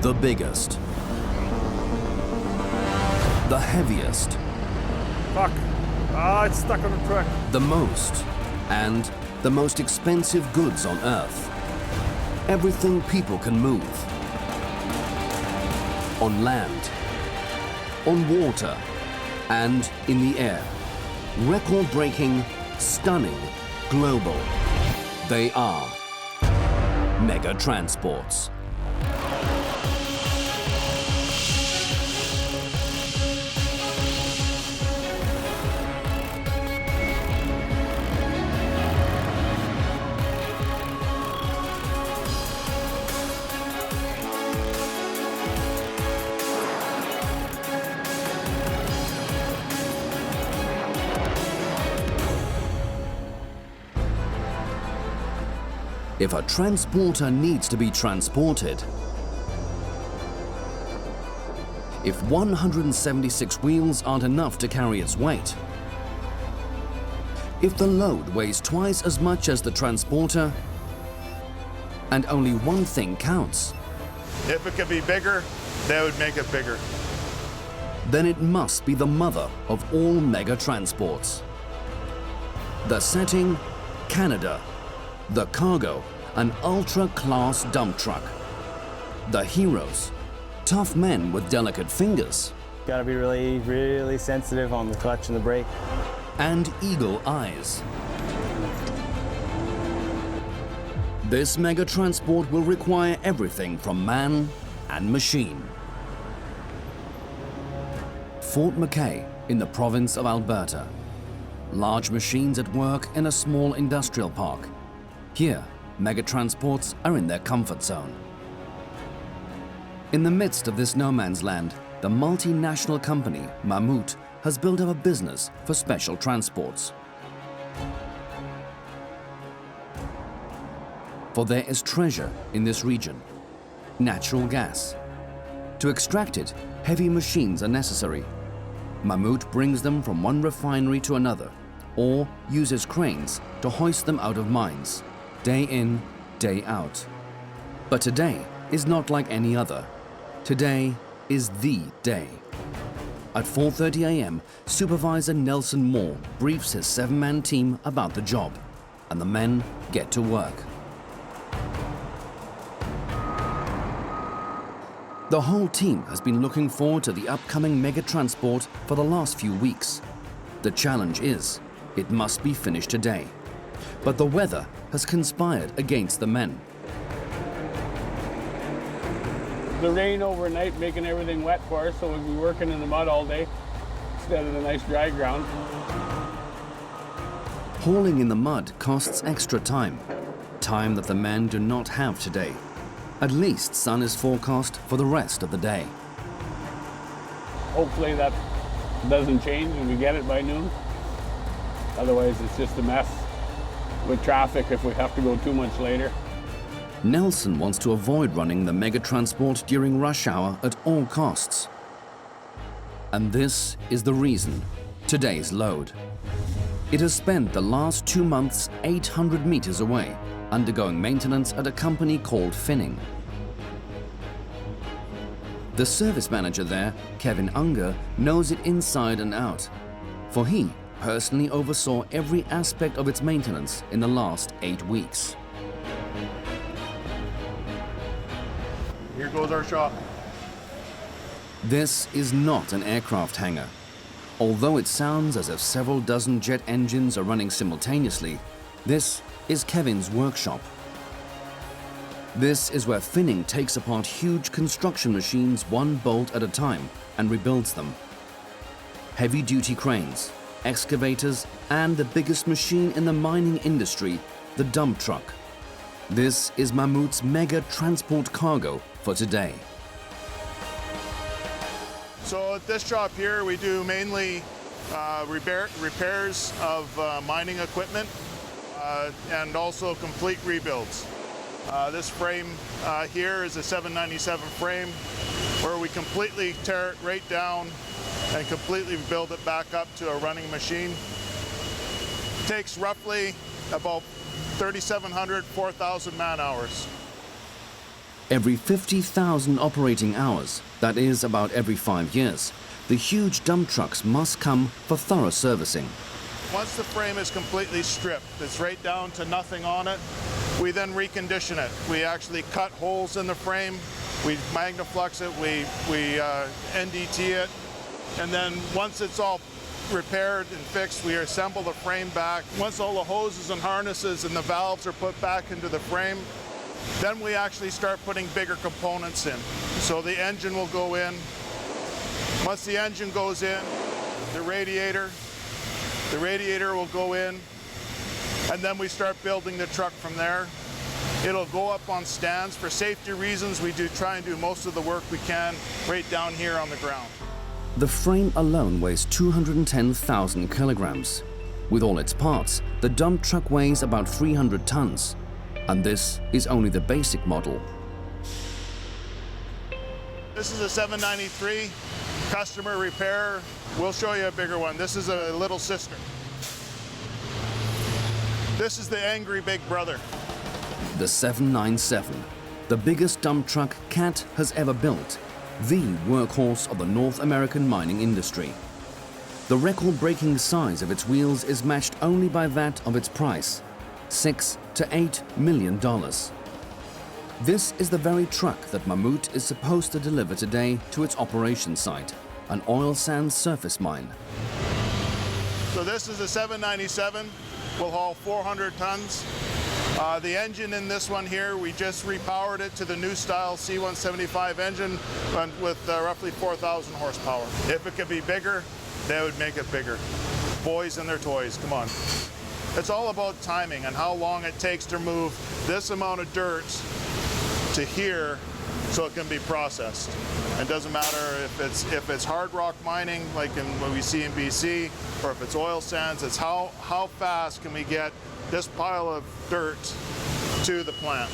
The biggest. The heaviest. Fuck. It's stuck on the truck. The most. And the most expensive goods on Earth. Everything people can move. On land. On water. And in the air. Record-breaking, stunning, global. They are mega transports. If a transporter needs to be transported, if 176 wheels aren't enough to carry its weight, if the load weighs twice as much as the transporter, and only one thing counts, if it could be bigger, they would make it bigger. Then it must be the mother of all mega transports. The setting, Canada. The cargo, an ultra-class dump truck. The heroes, tough men with delicate fingers. Gotta be really, really sensitive on the clutch and the brake. And eagle eyes. This mega transport will require everything from man and machine. Fort McKay in the province of Alberta. Large machines at work in a small industrial park. Here, megatransports are in their comfort zone. In the midst of this no man's land, the multinational company Mammoet has built up a business for special transports. For there is treasure in this region, natural gas. To extract it, heavy machines are necessary. Mammoet brings them from one refinery to another, or uses cranes to hoist them out of mines. Day in, day out. But today is not like any other. Today is the day. At 4:30 a.m., Supervisor Nelson Moore briefs his 7-man team about the job, and the men get to work. The whole team has been looking forward to the upcoming mega transport for the last few weeks. The challenge is, it must be finished today. But the weather has conspired against the men. The rain overnight making everything wet for us, so we'll be working in the mud all day instead of the nice dry ground. Hauling in the mud costs extra time. Time that the men do not have today. At least sun is forecast for the rest of the day. Hopefully that doesn't change and we get it by noon. Otherwise it's just a mess with traffic if we have to go too much later. Nelson wants to avoid running the mega transport during rush hour at all costs. And this is the reason, today's load. It has spent the last 2 months 800 meters away, undergoing maintenance at a company called Finning. The service manager there, Kevin Unger, knows it inside and out, for he personally oversaw every aspect of its maintenance in the last 8 weeks. Here goes our shop. This is not an aircraft hangar. Although it sounds as if several dozen jet engines are running simultaneously, this is Kevin's workshop. This is where Finning takes apart huge construction machines one bolt at a time and rebuilds them. Heavy-duty cranes, excavators, and the biggest machine in the mining industry, the dump truck. This is Mammoet's mega transport cargo for today. So at this shop here, we do mainly repairs of mining equipment and also complete rebuilds. This frame here is a 797 frame where we completely tear it right down and completely build it back up to a running machine. It takes roughly about 3,700, 4,000 man hours. Every 50,000 operating hours, that is about every 5 years, the huge dump trucks must come for thorough servicing. Once the frame is completely stripped, it's right down to nothing on it, we then recondition it. We actually cut holes in the frame, we magnaflux it, we NDT it, and then once it's all repaired and fixed, we assemble the frame back. Once all the hoses and harnesses and the valves are put back into the frame, then we actually start putting bigger components in. So the engine will go in. Once the engine goes in, the radiator will go in, and then we start building the truck from there. It'll go up on stands. For safety reasons, we try and do most of the work we can right down here on the ground. The frame alone weighs 210,000 kilograms. With all its parts, the dump truck weighs about 300 tons. And this is only the basic model. This is a 793 customer repair. We'll show you a bigger one. This is a little sister. This is the angry big brother. The 797, the biggest dump truck Cat has ever built, the workhorse of the North American mining industry. The record-breaking size of its wheels is matched only by that of its price, $6 to $8 million. This is the very truck that Mammoet is supposed to deliver today to its operation site, an oil sands surface mine. So this is a 797. We'll haul 400 tons. The engine in this one here, we just repowered it to the new style C175 engine with roughly 4,000 horsepower. If it could be bigger, they would make it bigger. Boys and their toys, come on. It's all about timing and how long it takes to move this amount of dirt to here so it can be processed. It doesn't matter if it's hard rock mining like what we see in BC, or if it's oil sands. It's how fast can we get this pile of dirt to the plant.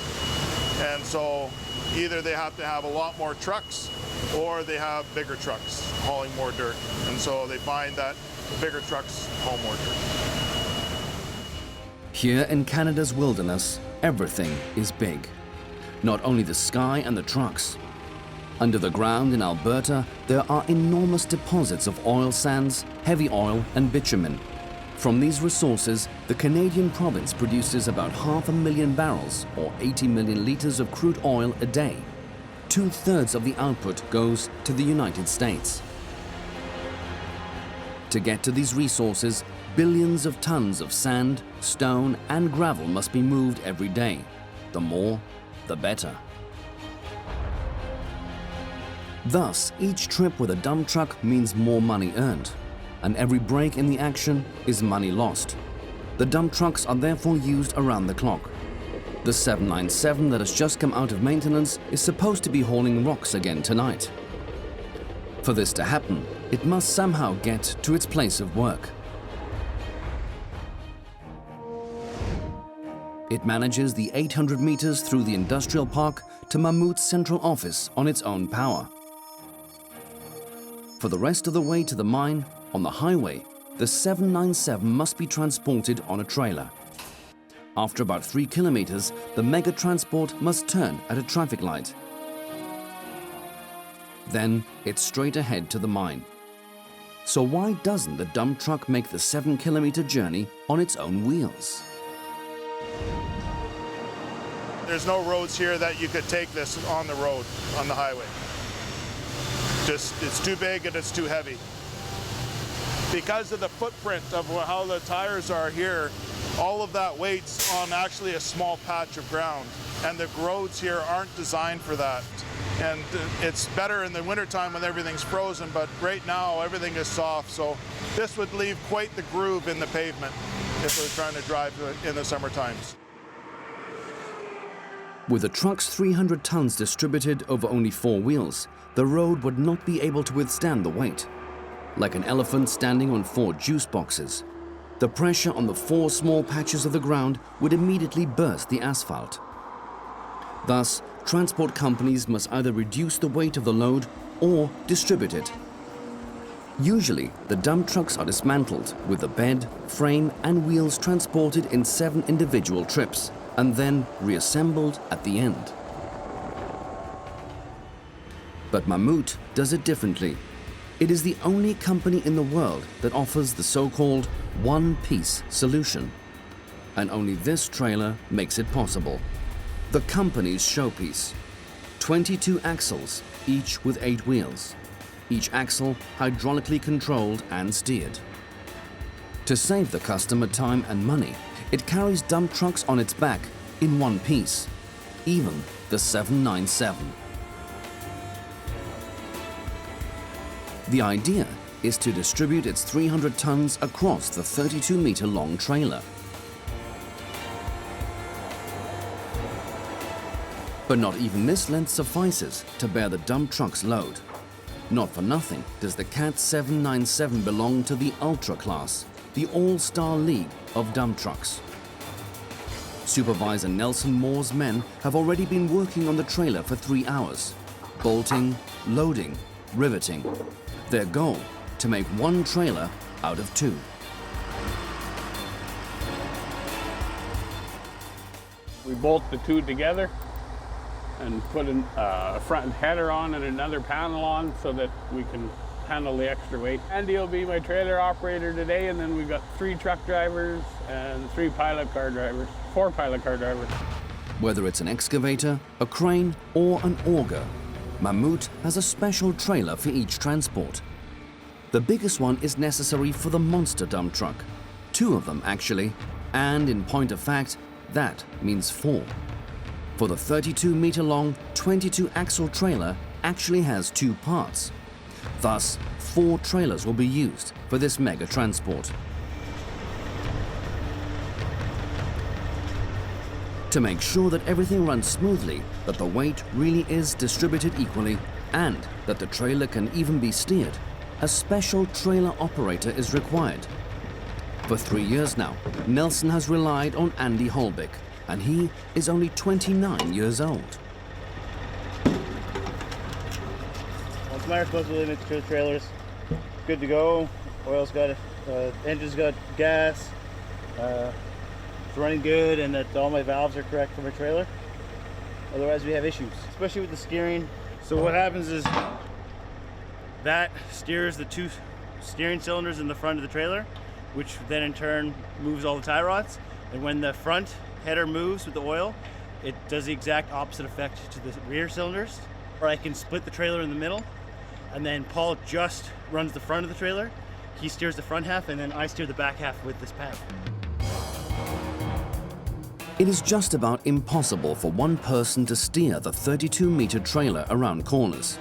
And so either they have to have a lot more trucks or they have bigger trucks hauling more dirt. And so they find that the bigger trucks haul more dirt. Here in Canada's wilderness, everything is big. Not only the sky and the trucks. Under the ground in Alberta, there are enormous deposits of oil sands, heavy oil and bitumen. From these resources, the Canadian province produces about 500,000 barrels or 80 million liters of crude oil a day. 2/3 of the output goes to the United States. To get to these resources, billions of tons of sand, stone and gravel must be moved every day. The more, the better. Thus, each trip with a dump truck means more money earned, and every break in the action is money lost. The dump trucks are therefore used around the clock. The 797 that has just come out of maintenance is supposed to be hauling rocks again tonight. For this to happen, it must somehow get to its place of work. It manages the 800 meters through the industrial park to Mammoet's central office on its own power. For the rest of the way to the mine, on the highway, the 797 must be transported on a trailer. After about 3 kilometers, the mega transport must turn at a traffic light. Then it's straight ahead to the mine. So why doesn't the dump truck make the 7-kilometer journey on its own wheels? There's no roads here that you could take this on the road, on the highway. It's too big and it's too heavy. Because of the footprint of how the tires are here, all of that weight's on actually a small patch of ground. And the roads here aren't designed for that. And it's better in the wintertime when everything's frozen, but right now everything is soft. So this would leave quite the groove in the pavement if we're trying to drive in the summer times. With the truck's 300 tons distributed over only 4 wheels, the road would not be able to withstand the weight. Like an elephant standing on 4 juice boxes, the pressure on the 4 small patches of the ground would immediately burst the asphalt. Thus, transport companies must either reduce the weight of the load or distribute it. Usually, the dump trucks are dismantled with the bed, frame and wheels transported in 7 individual trips and then reassembled at the end. But Mammoet does it differently. It is the only company in the world that offers the so-called one-piece solution. And only this trailer makes it possible. The company's showpiece. 22 axles, each with 8 wheels. Each axle hydraulically controlled and steered. To save the customer time and money, it carries dump trucks on its back in one piece, even the 797. The idea is to distribute its 300 tons across the 32-meter-long trailer. But not even this length suffices to bear the dump truck's load. Not for nothing does the CAT 797 belong to the Ultra class, the all-star league of dump trucks. Supervisor Nelson Moore's men have already been working on the trailer for 3 hours, bolting, loading, riveting. Their goal, to make one trailer out of 2. We bolt the 2 together and put a front header on and another panel on so that we can handle the extra weight. Andy will be my trailer operator today, and then we've got 3 truck drivers and 3 pilot car drivers, 4 pilot car drivers. Whether it's an excavator, a crane, or an auger, Mammoet has a special trailer for each transport. The biggest one is necessary for the monster dump truck. 2 of them, actually, and in point of fact, that means 4. For the 32-meter-long, 22-axle trailer actually has 2 parts. Thus, 4 trailers will be used for this mega transport. To make sure that everything runs smoothly, that the weight really is distributed equally, and that the trailer can even be steered, a special trailer operator is required. For 3 years now, Nelson has relied on Andy Holbik, and he is only 29 years old. Once my responsibility to the trailers, good to go. Oil's got it, engine's got gas, it's running good, and that all my valves are correct for my trailer. Otherwise we have issues, especially with the steering. So what happens is that steers the 2 steering cylinders in the front of the trailer, which then in turn moves all the tie rods. And when the front header moves with the oil, it does the exact opposite effect to the rear cylinders. Or I can split the trailer in the middle, and then Paul just runs the front of the trailer. He steers the front half, and then I steer the back half with this pad. It is just about impossible for one person to steer the 32-meter trailer around corners.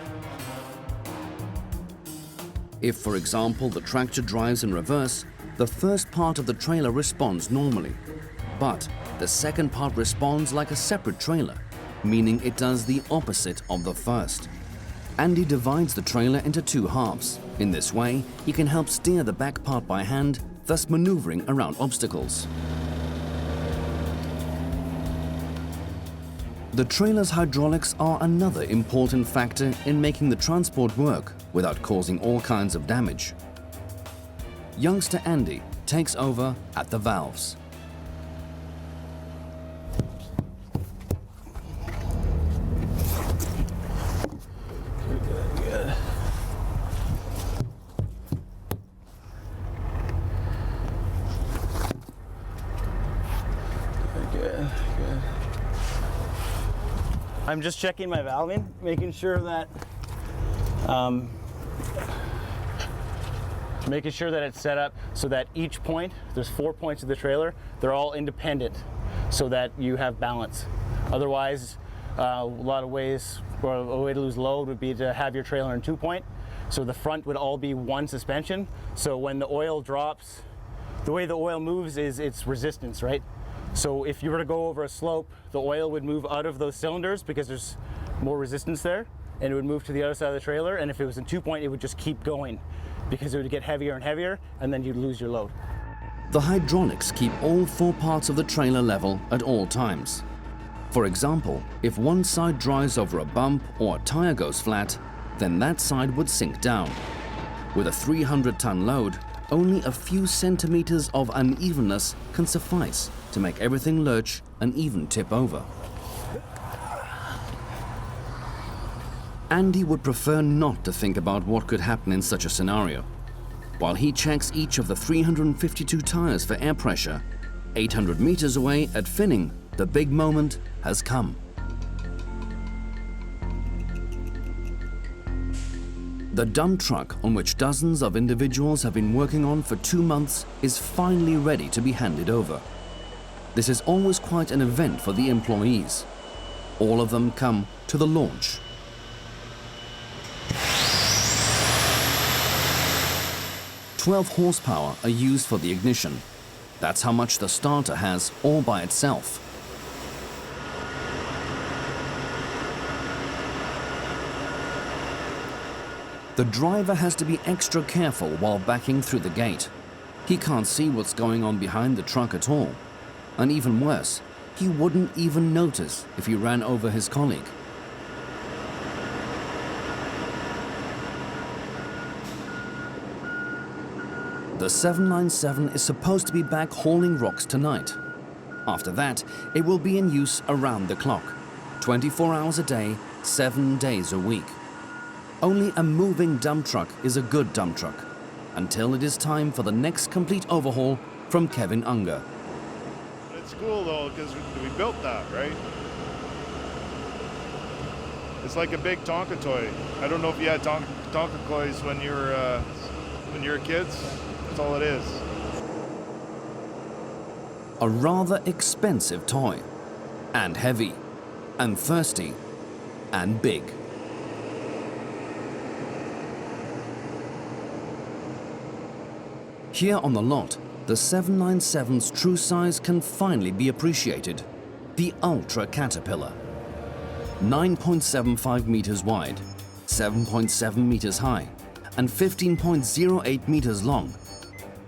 If, for example, the tractor drives in reverse, the first part of the trailer responds normally. But the second part responds like a separate trailer, meaning it does the opposite of the first. Andy divides the trailer into 2 halves. In this way, he can help steer the back part by hand, thus maneuvering around obstacles. The trailer's hydraulics are another important factor in making the transport work without causing all kinds of damage. Youngster Andy takes over at the valves. I'm just checking my valving, making sure that it's set up so that each point, there's 4 points of the trailer, they're all independent so that you have balance. Otherwise, a lot of ways, or a way to lose load would be to have your trailer in 2-point. So the front would all be 1 suspension. So when the oil drops, the way the oil moves is its resistance, right? So if you were to go over a slope, the oil would move out of those cylinders because there's more resistance there, and it would move to the other side of the trailer. And if it was in 2-point, it would just keep going because it would get heavier and heavier, and then you'd lose your load. The hydraulics keep all 4 parts of the trailer level at all times. For example, if one side drives over a bump or a tire goes flat, then that side would sink down. With a 300-ton load, only a few centimeters of unevenness can suffice to make everything lurch and even tip over. Andy would prefer not to think about what could happen in such a scenario. While he checks each of the 352 tires for air pressure, 800 meters away at Finning, the big moment has come. The dump truck on which dozens of individuals have been working on for 2 months is finally ready to be handed over. This is always quite an event for the employees. All of them come to the launch. "12 horsepower are used for the ignition. That's how much the starter has all by itself. The driver has to be extra careful while backing through the gate. He can't see what's going on behind the truck at all. And even worse, he wouldn't even notice if he ran over his colleague. The 797 is supposed to be back hauling rocks tonight. After that, it will be in use around the clock, 24 hours a day, 7 days a week. Only a moving dump truck is a good dump truck, until it is time for the next complete overhaul from Kevin Unger. It's cool though, because we built that, right? It's like a big Tonka toy. I don't know if you had Tonka toys when you were kids. That's all it is. A rather expensive toy, and heavy, and thirsty, and big. Here on the lot, the 797's true size can finally be appreciated. The Ultra Caterpillar. 9.75 meters wide, 7.7 meters high, and 15.08 meters long.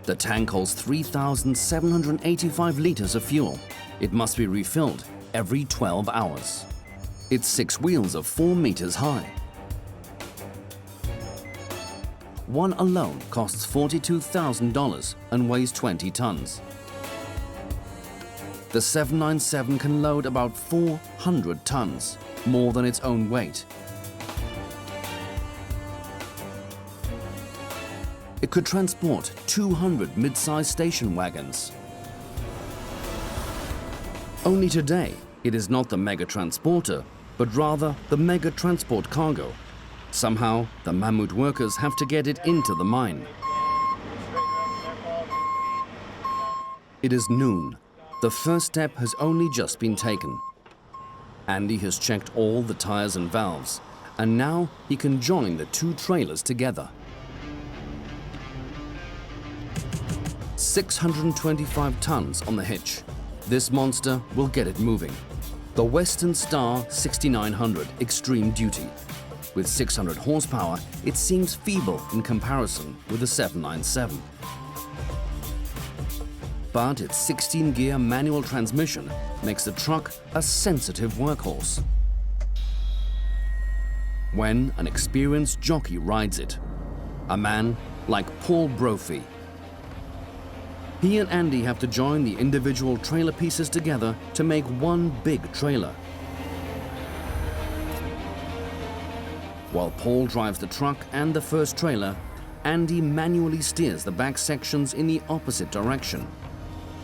The tank holds 3,785 liters of fuel. It must be refilled every 12 hours. Its 6 wheels are 4 meters high. One alone costs $42,000 and weighs 20 tons. The 797 can load about 400 tons, more than its own weight. It could transport 200 mid-sized station wagons. Only today, it is not the mega transporter, but rather the mega transport cargo. Somehow, the Mammoet workers have to get it into the mine. It is noon. The first step has only just been taken. Andy has checked all the tires and valves, and now he can join the 2 trailers together. 625 tons on the hitch. This monster will get it moving. The Western Star 6900 Extreme Duty. With 600 horsepower, it seems feeble in comparison with the 797. But its 16-gear manual transmission makes the truck a sensitive workhorse. When an experienced jockey rides it, a man like Poul Brophy. He and Andy have to join the individual trailer pieces together to make one big trailer. While Poul drives the truck and the first trailer, Andy manually steers the back sections in the opposite direction.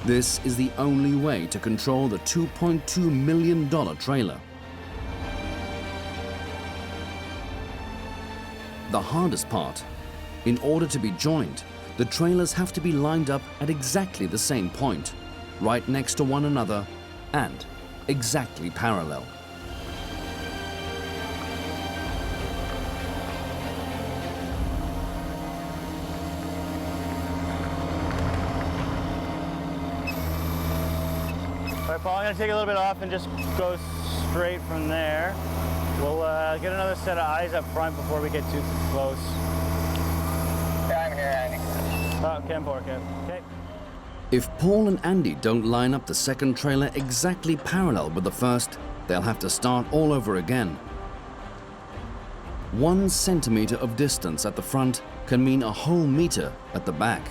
This is the only way to control the $2.2 million trailer. The hardest part, in order to be joined, the trailers have to be lined up at exactly the same point, right next to one another, and exactly parallel. All right, Paul, I'm gonna take a little bit off and just go straight from there. We'll get another set of eyes up front before we get too close. Yeah, I'm here, Andy. Oh, Ken, poor Ken. Okay. If Paul and Andy don't line up the second trailer exactly parallel with the first, they'll have to start all over again. 1 centimeter of distance at the front can mean a whole meter at the back.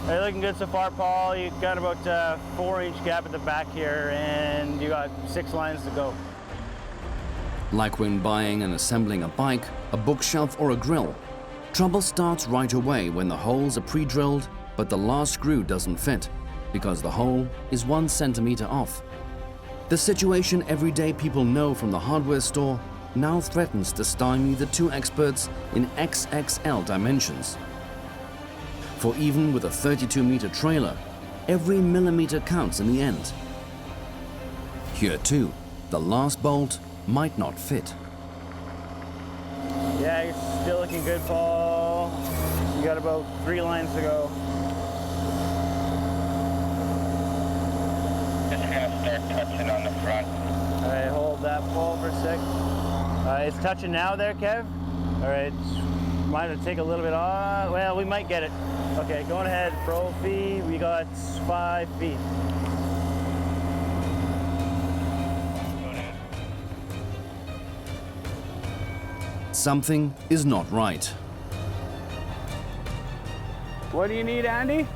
Are you looking good so far, Paul? You got about a 4-inch gap at the back here, and you got 6 lines to go. Like when buying and assembling a bike, a bookshelf or a grill, trouble starts right away when the holes are pre-drilled, but the last screw doesn't fit because the hole is 1 centimeter off. The situation everyday people know from the hardware store now threatens to stymie the 2 experts in XXL dimensions. For even with a 32-meter trailer, every millimeter counts in the end. Here too, the last bolt might not fit. Yeah, you're still looking good, Paul. You got about 3 lines to go. Just gonna start touching on the front. All right, hold that, Paul, for a sec. It's touching now there, Kev. All right, might have to take a little bit off. Well, we might get it. Okay, going ahead, Brophy. We got 5 feet. Something is not right. What do you need, Andy?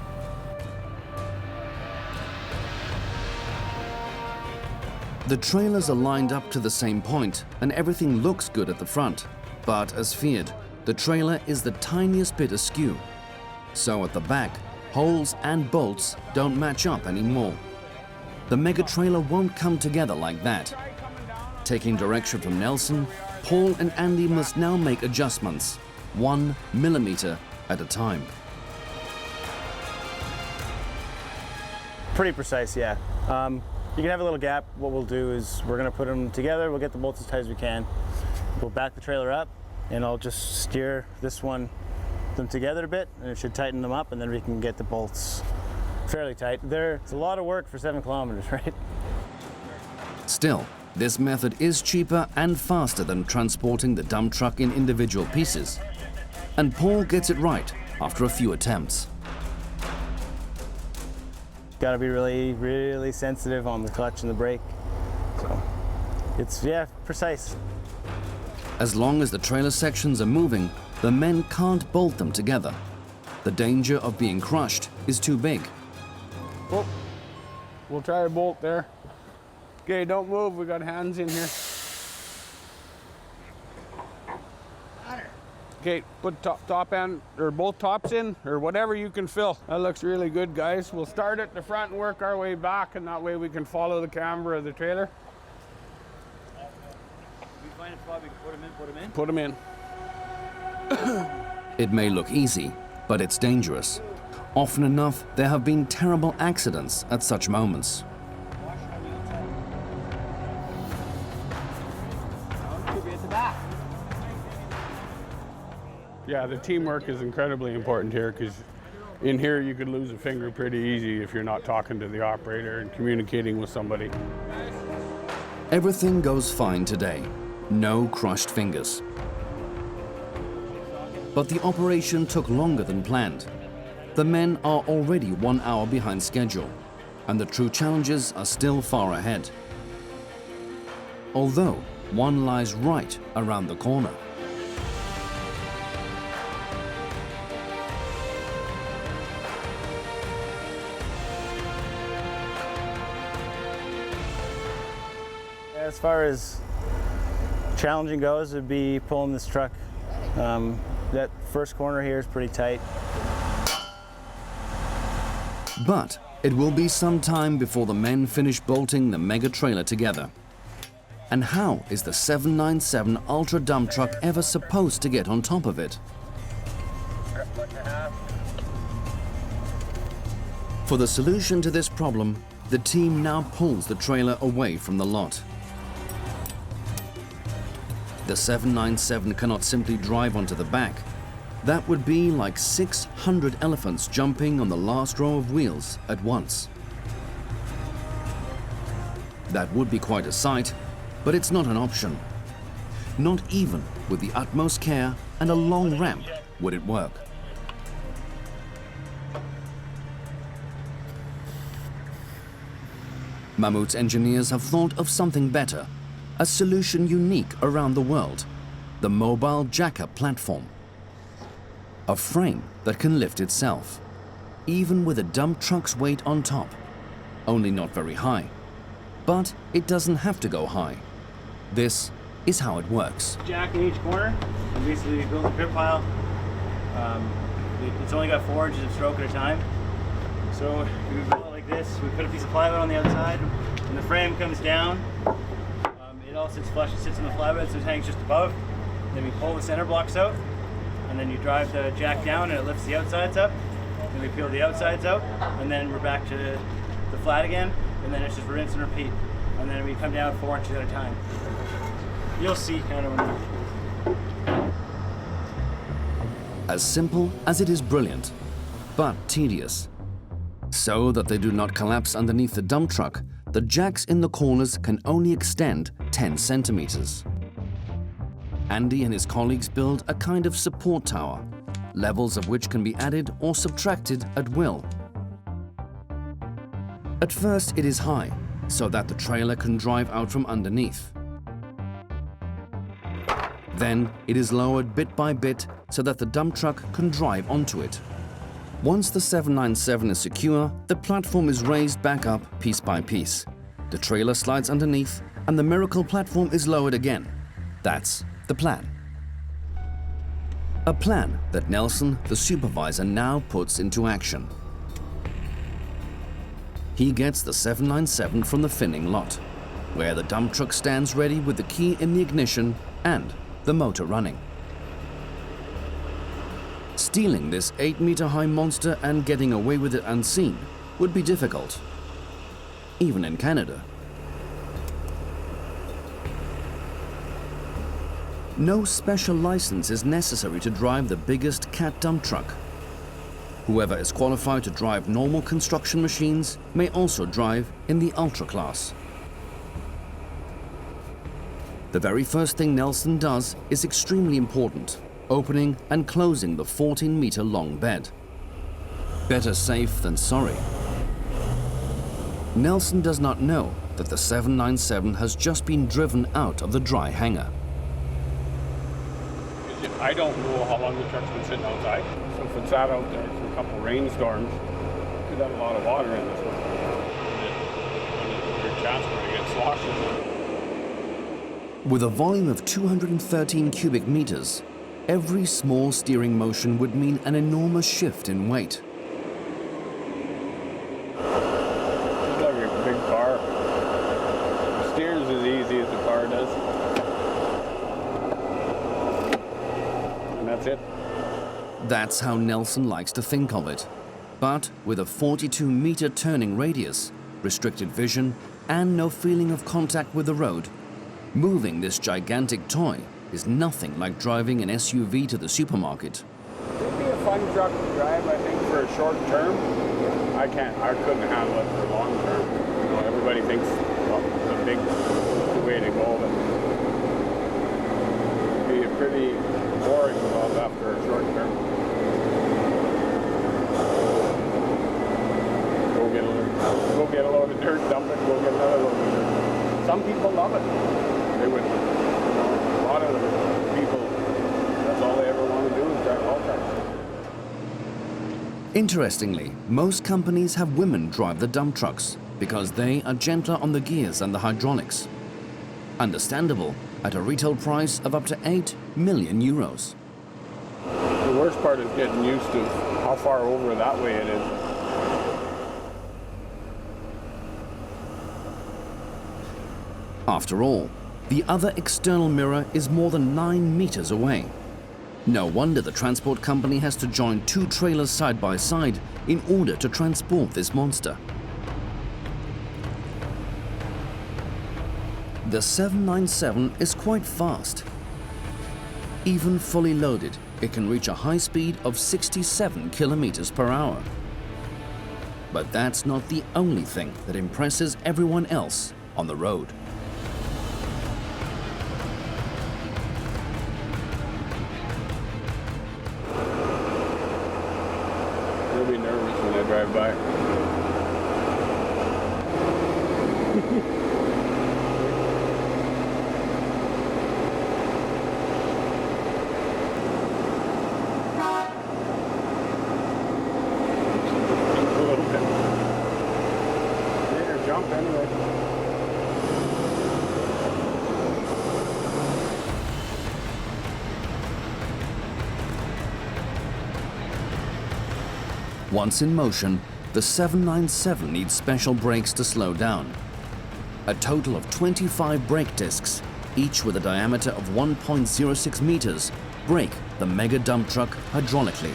The trailers are lined up to the same point and everything looks good at the front. But as feared, the trailer is the tiniest bit askew. So at the back, holes and bolts don't match up anymore. The mega trailer won't come together like that. Taking direction from Nelson, Paul and Andy must now make adjustments, 1 millimeter at a time. Pretty precise, yeah. You can have a little gap. What we'll do is we're gonna put them together. We'll get the bolts as tight as we can. We'll back the trailer up, and I'll just steer them together a bit, and it should tighten them up, and then we can get the bolts fairly tight. It's a lot of work for 7 kilometers, right? Still, this method is cheaper and faster than transporting the dump truck in individual pieces. And Paul gets it right after a few attempts. Got to be really, really sensitive on the clutch and the brake. So it's, yeah, precise. As long as the trailer sections are moving, the men can't bolt them together. The danger of being crushed is too big. Oh, we'll try a bolt there. Okay, don't move. We got hands in here. Okay, put top end or both tops in, or whatever you can fill. That looks really good, guys. We'll start at the front and work our way back, and that way we can follow the camber of the trailer. We find a spot we can put them in. Put them in. It may look easy, but it's dangerous. Often enough, there have been terrible accidents at such moments. Yeah, the teamwork is incredibly important here, because in here you could lose a finger pretty easy if you're not talking to the operator and communicating with somebody. Everything goes fine today. No crushed fingers. But the operation took longer than planned. The men are already 1 hour behind schedule, and the true challenges are still far ahead. Although one lies right around the corner. As far as challenging goes, it'd be pulling this truck. That first corner here is pretty tight. But it will be some time before the men finish bolting the mega trailer together. And how is the 797 Ultra dump truck ever supposed to get on top of it? For the solution to this problem, the team now pulls the trailer away from the lot. The 797 cannot simply drive onto the back. That would be like 600 elephants jumping on the last row of wheels at once. That would be quite a sight, but it's not an option. Not even with the utmost care and a long ramp would it work. Mammoet's engineers have thought of something better, a solution unique around the world, the mobile jack-up platform. A frame that can lift itself. even with a dump truck's weight on top. Only not very high. But it doesn't have to go high. This is how it works. Jack in each corner, and basically build a grip pile. It's only got 4 inches of stroke at a time. So we build it like this. We put a piece of plywood on the outside, and the frame comes down. It all sits flush. It sits on the plywood, so it hangs just above. Then we pull the center blocks out, and then you drive the jack down, and it lifts the outsides up. Then we peel the outsides out, and then we're back to the flat again, and then it's just rinse and repeat. And then we come down 4 inches at a time. You'll see kind of when As simple as it is brilliant, but tedious. So that they do not collapse underneath the dump truck, the jacks in the corners can only extend 10 centimeters. Andy and his colleagues build a kind of support tower, levels of which can be added or subtracted at will. At first it is high, so that the trailer can drive out from underneath. Then it is lowered bit by bit so that the dump truck can drive onto it. Once the 797 is secure, the platform is raised back up piece by piece. The trailer slides underneath and the miracle platform is lowered again. That's the plan. A plan that Nelson, the supervisor, now puts into action. He gets the 797 from the finning lot, where the dump truck stands ready with the key in the ignition and the motor running. Stealing this 8-meter-high monster and getting away with it unseen would be difficult, even in Canada. No special license is necessary to drive the biggest cat dump truck. Whoever is qualified to drive normal construction machines may also drive in the Ultra class. The very first thing Nelson does is extremely important, opening and closing the 14-meter-long bed. Better safe than sorry. Nelson does not know that the 797 has just been driven out of the dry hangar. I don't know how long the truck's been sitting outside. So if it's sat out there for a couple rainstorms, it could have a lot of water in this one. Your chance for it to get sloshes. With a volume of 213 cubic meters, every small steering motion would mean an enormous shift in weight. It's like a big car. It steers as easy as the car does. And that's it. That's how Nelson likes to think of it. But with a 42-meter turning radius, restricted vision, and no feeling of contact with the road, moving this gigantic toy is nothing like driving an SUV to the supermarket. It'd be a fun truck to drive, I think, for a short term. I couldn't handle it for long term. You know, everybody thinks, well, it's a big way to go, but it'd be pretty boring after a short term. Go get a load of dirt, dump it, go get another load of dirt. Some people love it. They would, a lot of people, that's all they ever want to do is drive haul trucks. Interestingly, most companies have women drive the dump trucks because they are gentler on the gears and the hydraulics. Understandable at a retail price of up to 8 million euros. The worst part is getting used to how far over that way it is. After all, the other external mirror is more than 9 meters away. No wonder the transport company has to join 2 trailers side by side in order to transport this monster. The 797 is quite fast. Even fully loaded, it can reach a high speed of 67 kilometers per hour. But that's not the only thing that impresses everyone else on the road. You'll be nervous when I drive by. anyway. Once in motion, the 797 needs special brakes to slow down. A total of 25 brake discs, each with a diameter of 1.06 meters, brake the mega dump truck hydraulically.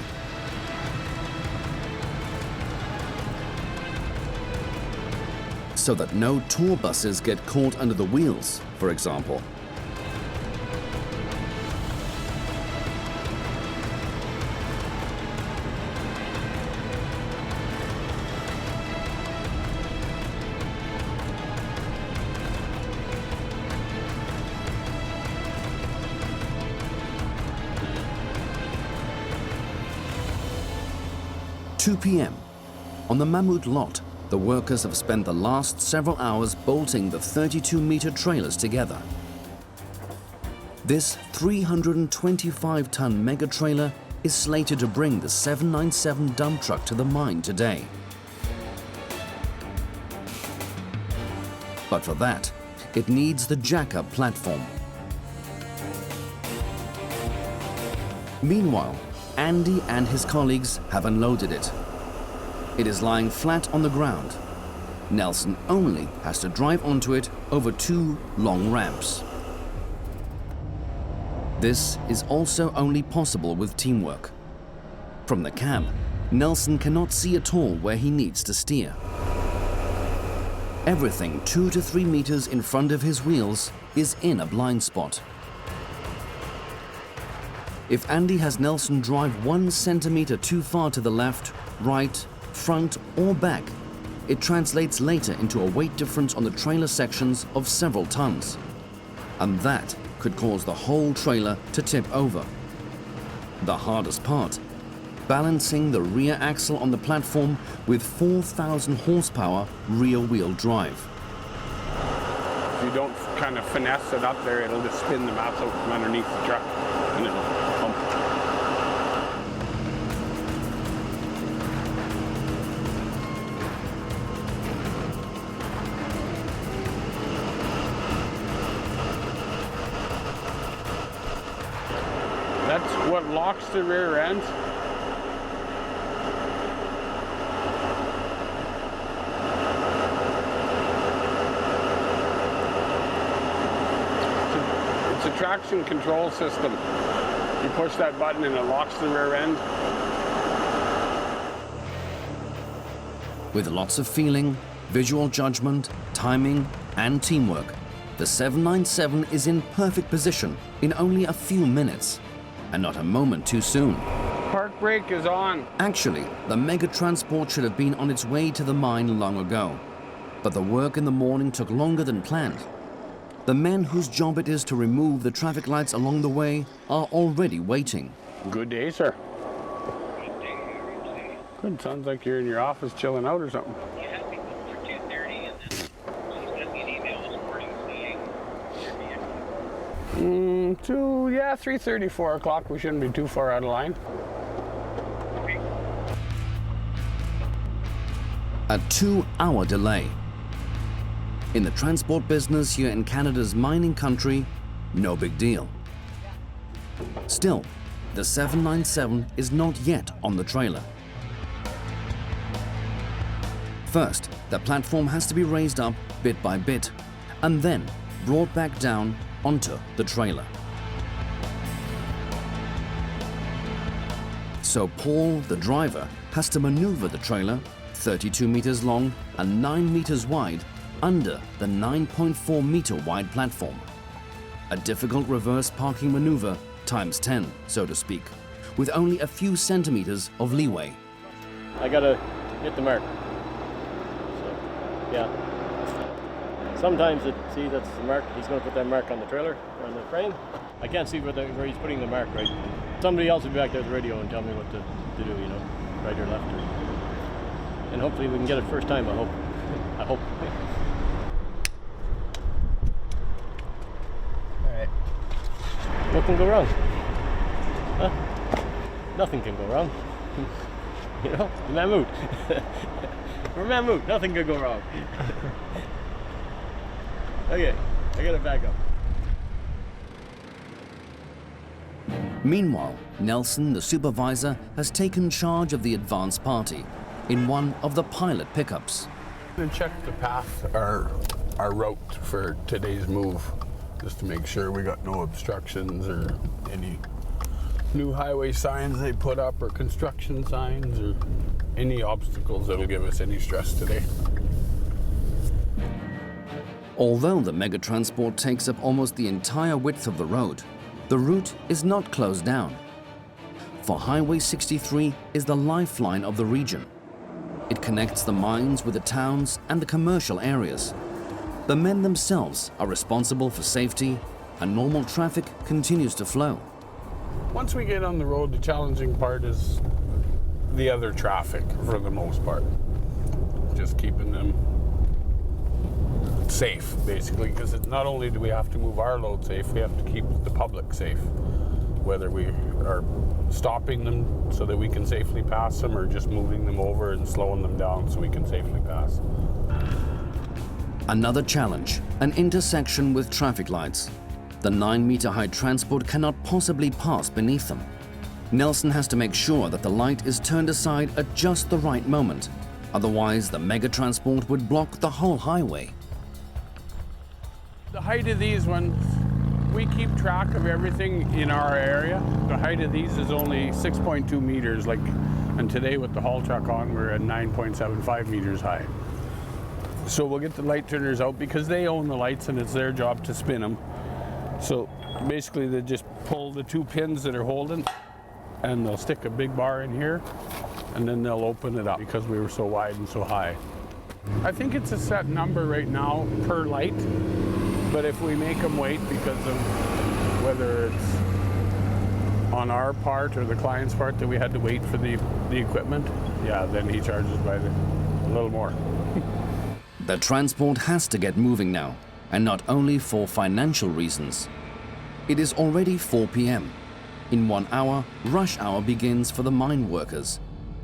So that no tour buses get caught under the wheels, for example. "2 p.m. On the Mammoet lot, the workers have spent the last several hours bolting the 32-meter trailers together. This 325-ton mega trailer is slated to bring the 797 dump truck to the mine today. But for that, it needs the jack-up platform. Meanwhile, Andy and his colleagues have unloaded it. It is lying flat on the ground. Nelson only has to drive onto it over 2 long ramps. This is also only possible with teamwork. From the cab, Nelson cannot see at all where he needs to steer. Everything 2 to 3 meters in front of his wheels is in a blind spot. If Andy has Nelson drive 1 centimeter too far to the left, right, front or back, it translates later into a weight difference on the trailer sections of several tons. And that could cause the whole trailer to tip over. The hardest part, balancing the rear axle on the platform with 4,000 horsepower rear-wheel drive. If you don't kind of finesse it up there, it'll just spin the mats out from underneath the truck and it'll pump. That's what locks the rear end. It's a traction control system. You push that button and it locks the rear end. With lots of feeling, visual judgment, timing, and teamwork, the 797 is in perfect position in only a few minutes, and not a moment too soon. Park brake is on. Actually, the mega transport should have been on its way to the mine long ago, but the work in the morning took longer than planned. The men whose job it is to remove the traffic lights along the way are already waiting. Good day, sir. Good. Sounds like you're in your office chilling out or something. Yeah, we booked for 2:30, and then she sent me an email this morning saying your vehicle. 3:30, 4 o'clock. We shouldn't be too far out of line. A 2-hour delay. In the transport business here in Canada's mining country, no big deal. Still, the 797 is not yet on the trailer. First, the platform has to be raised up bit by bit, and then brought back down onto the trailer. So Poul, the driver, has to maneuver the trailer, 32 meters long and 9 meters wide, under the 9.4 meter wide platform. A difficult reverse parking maneuver times 10, so to speak, with only a few centimeters of leeway. I gotta hit the mark. So, yeah. Sometimes that's the mark. He's gonna put that mark on the trailer, or on the frame. I can't see where he's putting the mark, right? Somebody else will be back there at the radio and tell me what to do, you know, right or left. And hopefully we can get it first time, I hope. I hope. Alright. What can go wrong? Huh? Nothing can go wrong. You know, Mammoet. We're Mammoet, nothing could go wrong. Okay, I gotta back up. Meanwhile, Nelson, the supervisor, has taken charge of the advance party in one of the pilot pickups. And check the path, our route for today's move, just to make sure we got no obstructions or any new highway signs they put up or construction signs or any obstacles that'll give us any stress today. Although the megatransport takes up almost the entire width of the road, the route is not closed down. For Highway 63 is the lifeline of the region. It connects the mines with the towns and the commercial areas. The men themselves are responsible for safety, and normal traffic continues to flow. Once we get on the road, the challenging part is the other traffic for the most part. Just keeping them safe, basically, because not only do we have to move our load safe, we have to keep the public safe. Whether we are stopping them so that we can safely pass them or just moving them over and slowing them down so we can safely pass. Another challenge, an intersection with traffic lights. The 9-meter-high transport cannot possibly pass beneath them. Nelson has to make sure that the light is turned aside at just the right moment. Otherwise, the megatransport would block the whole highway. The height of these ones, we keep track of everything in our area. The height of these is only 6.2 meters, and today with the haul truck on, we're at 9.75 meters high. So we'll get the light turners out because they own the lights and it's their job to spin them. So basically they just pull the 2 pins that are holding and they'll stick a big bar in here and then they'll open it up because we were so wide and so high. I think it's a set number right now per light, but if we make them wait because of whether it's on our part or the client's part that we had to wait for the equipment, yeah, then he charges by a little more. The transport has to get moving now, and not only for financial reasons. It is already 4 p.m. In 1 hour, rush hour begins for the mine workers.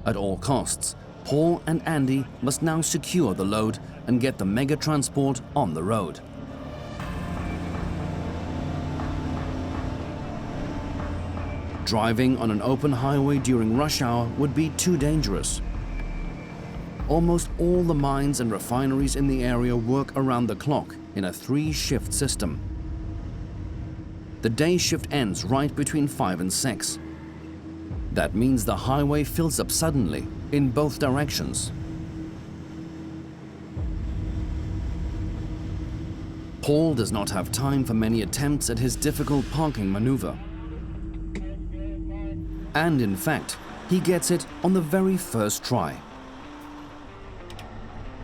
At all costs, Paul and Andy must now secure the load and get the mega transport on the road. Driving on an open highway during rush hour would be too dangerous. Almost all the mines and refineries in the area work around the clock in a 3-shift system. The day shift ends right between 5 and 6. That means the highway fills up suddenly in both directions. Paul does not have time for many attempts at his difficult parking maneuver. And in fact, he gets it on the very first try.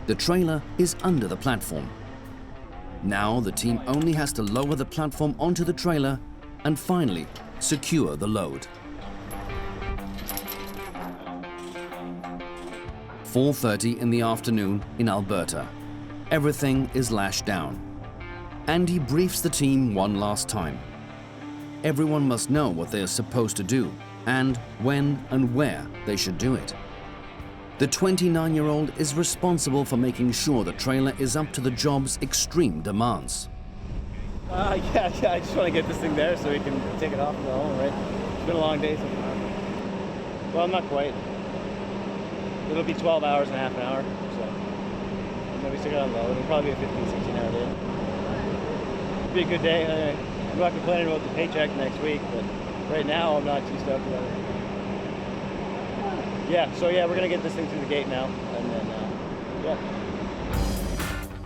The trailer is under the platform. Now the team only has to lower the platform onto the trailer and finally secure the load. 4:30 in the afternoon in Alberta. Everything is lashed down. Andy briefs the team one last time. Everyone must know what they are supposed to do and when and where they should do it. The 29-year-old is responsible for making sure the trailer is up to the job's extreme demands. Yeah, I just want to get this thing there so we can take it off and go home, right? It's been a long day so far. Well, not quite. It'll be 12 hours and a half an hour, so maybe stick it on low. It'll probably be a 15, 16-hour day. It'll be a good day. I'm not complaining about the paycheck next week, but right now I'm not too stoked about it. Yeah, so yeah, we're gonna get this thing through the gate now, and then, yeah.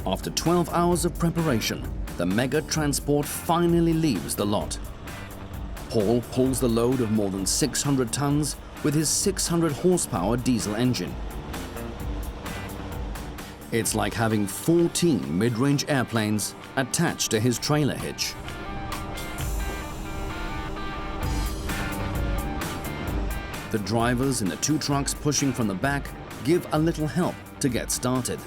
After 12 hours of preparation, the mega transport finally leaves the lot. Paul pulls the load of more than 600 tons with his 600 horsepower diesel engine. It's like having 14 mid-range airplanes attached to his trailer hitch. The drivers in the 2 trucks pushing from the back give a little help to get started.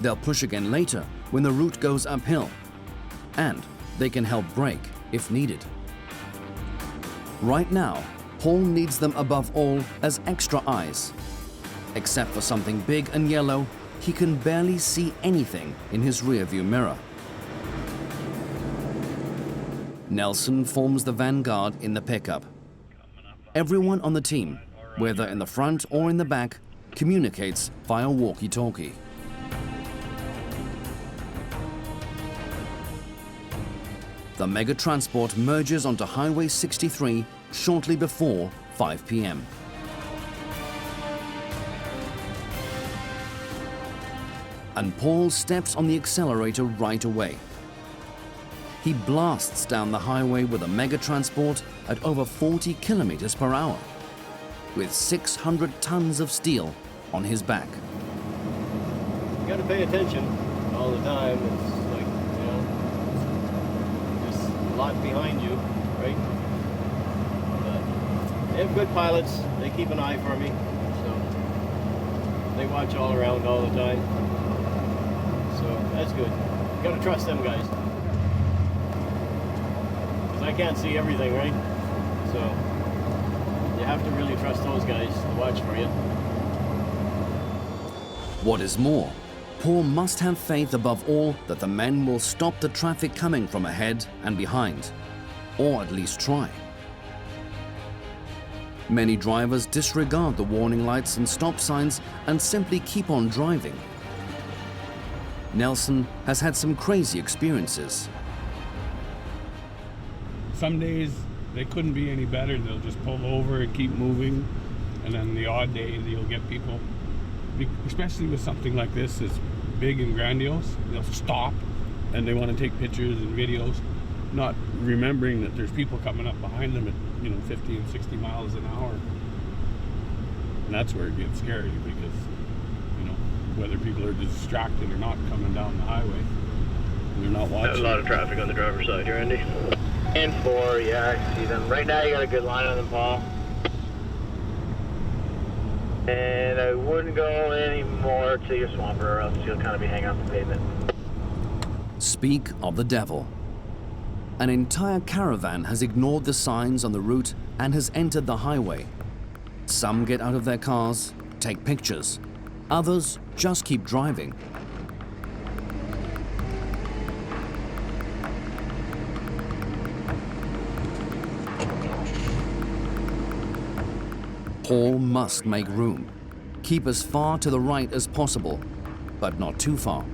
They'll push again later when the route goes uphill, and they can help brake if needed. Right now, Paul needs them above all as extra eyes. Except for something big and yellow, he can barely see anything in his rearview mirror. Nelson forms the vanguard in the pickup. Everyone on the team, whether in the front or in the back, communicates via walkie-talkie. The mega transport merges onto Highway 63 shortly before 5 p.m. And Paul steps on the accelerator right away. He blasts down the highway with a mega transport at over 40 kilometers per hour, with 600 tons of steel on his back. You gotta pay attention all the time. It's like, you know, there's a lot behind you, right? But they have good pilots. They keep an eye for me, so they watch all around all the time. So that's good. You gotta trust them guys. Because I can't see everything, right? So you have to really trust those guys to watch for you. What is more, Paul must have faith above all that the men will stop the traffic coming from ahead and behind, or at least try. Many drivers disregard the warning lights and stop signs and simply keep on driving. Nelson has had some crazy experiences. Some days they couldn't be any better. They'll just pull over and keep moving. And then the odd day you'll get people, especially with something like this, it's big and grandiose, they'll stop and they want to take pictures and videos, not remembering that there's people coming up behind them at 50 and 60 miles an hour. And that's where it gets scary, because whether people are distracted or not coming down the highway, they're not watching. There's a lot of traffic on the driver's side here, Andy. And 4, yeah, I see them. Right now you got a good line on them, Paul. And I wouldn't go any more to your swamper, or else you'll kind of be hanging off the pavement. Speak of the devil. An entire caravan has ignored the signs on the route and has entered the highway. Some get out of their cars, take pictures. Others just keep driving. Paul must make room, keep as far to the right as possible, but not too far.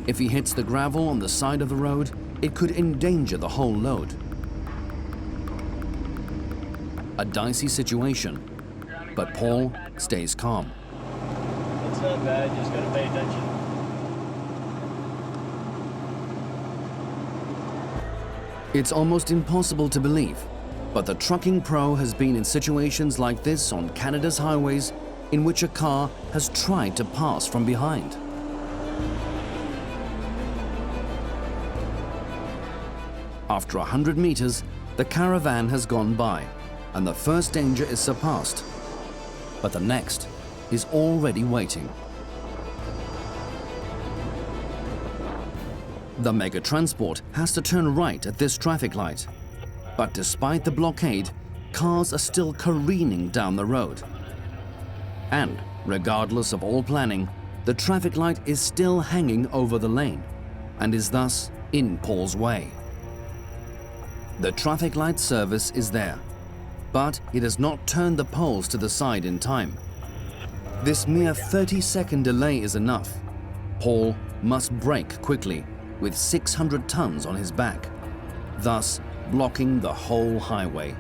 If he hits the gravel on the side of the road, it could endanger the whole load. A dicey situation, but Paul stays calm. It's not bad, you just gotta pay attention. It's almost impossible to believe, but the trucking pro has been in situations like this on Canada's highways in which a car has tried to pass from behind. After 100 meters, the caravan has gone by, and the first danger is surpassed. But the next is already waiting. The mega transport has to turn right at this traffic light. But despite the blockade, cars are still careening down the road. And regardless of all planning, the traffic light is still hanging over the lane and is thus in Paul's way. The traffic light service is there, but it has not turned the poles to the side in time. This mere 30-second delay is enough. Paul must brake quickly with 600 tons on his back, thus blocking the whole highway.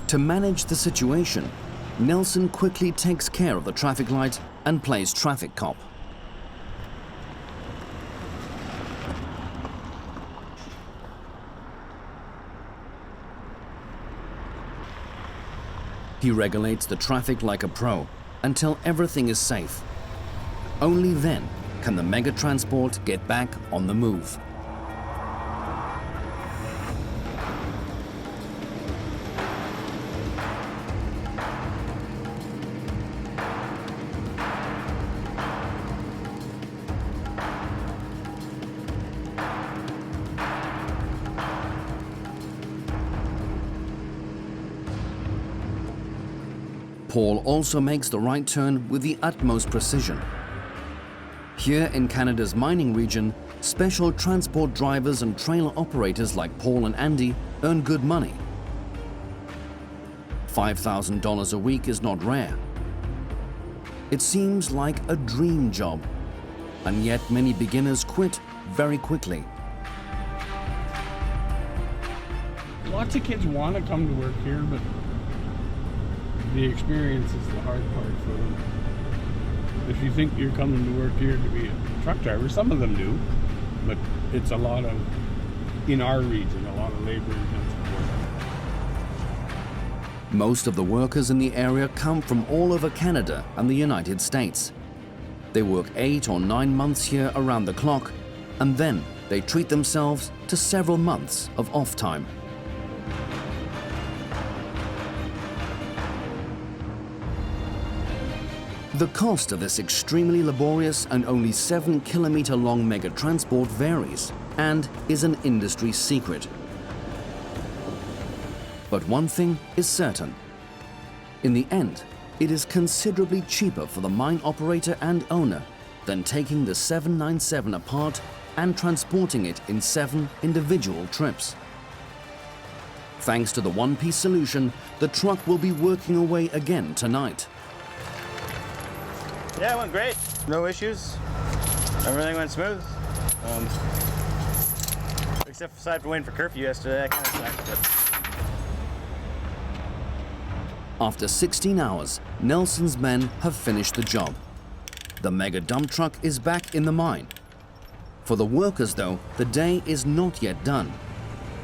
To manage the situation, Nelson quickly takes care of the traffic light and plays traffic cop. He regulates the traffic like a pro until everything is safe. Only then can the mega transport get back on the move. Poul also makes the right turn with the utmost precision. Here in Canada's mining region, special transport drivers and trailer operators like Poul and Andy earn good money. $5,000 a week is not rare. It seems like a dream job, and yet many beginners quit very quickly. Lots of kids want to come to work here, but the experience is the hard part for them. If you think you're coming to work here to be a truck driver, some of them do, but it's a lot of, in our region, a lot of labor-intensive work. Most of the workers in the area come from all over Canada and the United States. They work 8 or 9 months here around the clock, and then they treat themselves to several months of off time. The cost of this extremely laborious and only 7-kilometer-long mega transport varies and is an industry secret. But one thing is certain. In the end, it is considerably cheaper for the mine operator and owner than taking the 797 apart and transporting it in 7 individual trips. Thanks to the one-piece solution, the truck will be working away again tonight. Yeah, it went great. No issues. Everything went smooth. Except aside from waiting for curfew yesterday, I kind of sucked, but... After 16 hours, Nelson's men have finished the job. The mega dump truck is back in the mine. For the workers, though, the day is not yet done.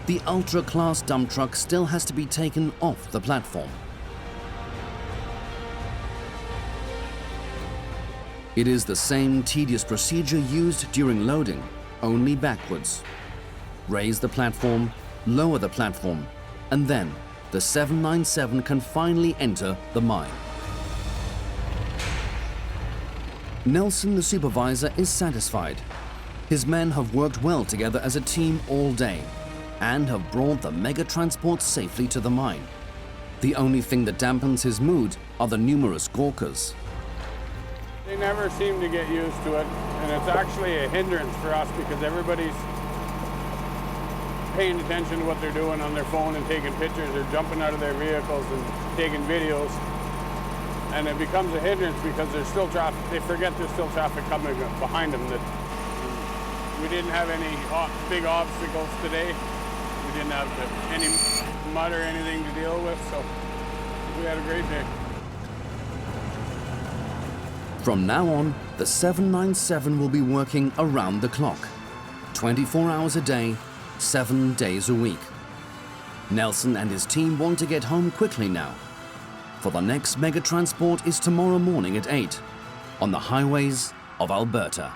The ultra-class dump truck still has to be taken off the platform. It is the same tedious procedure used during loading, only backwards. Raise the platform, lower the platform, and then the 797 can finally enter the mine. Nelson, the supervisor, is satisfied. His men have worked well together as a team all day and have brought the mega transport safely to the mine. The only thing that dampens his mood are the numerous gawkers. They never seem to get used to it, and it's actually a hindrance for us because everybody's paying attention to what they're doing on their phone and taking pictures or jumping out of their vehicles and taking videos. And it becomes a hindrance because there's still traffic. They forget there's still traffic coming behind them. That we didn't have any big obstacles today. We didn't have any mud or anything to deal with, so we had a great day. From now on, the 797 will be working around the clock, 24 hours a day, 7 days a week. Nelson and his team want to get home quickly now, for the next mega transport is tomorrow morning at 8 on the highways of Alberta.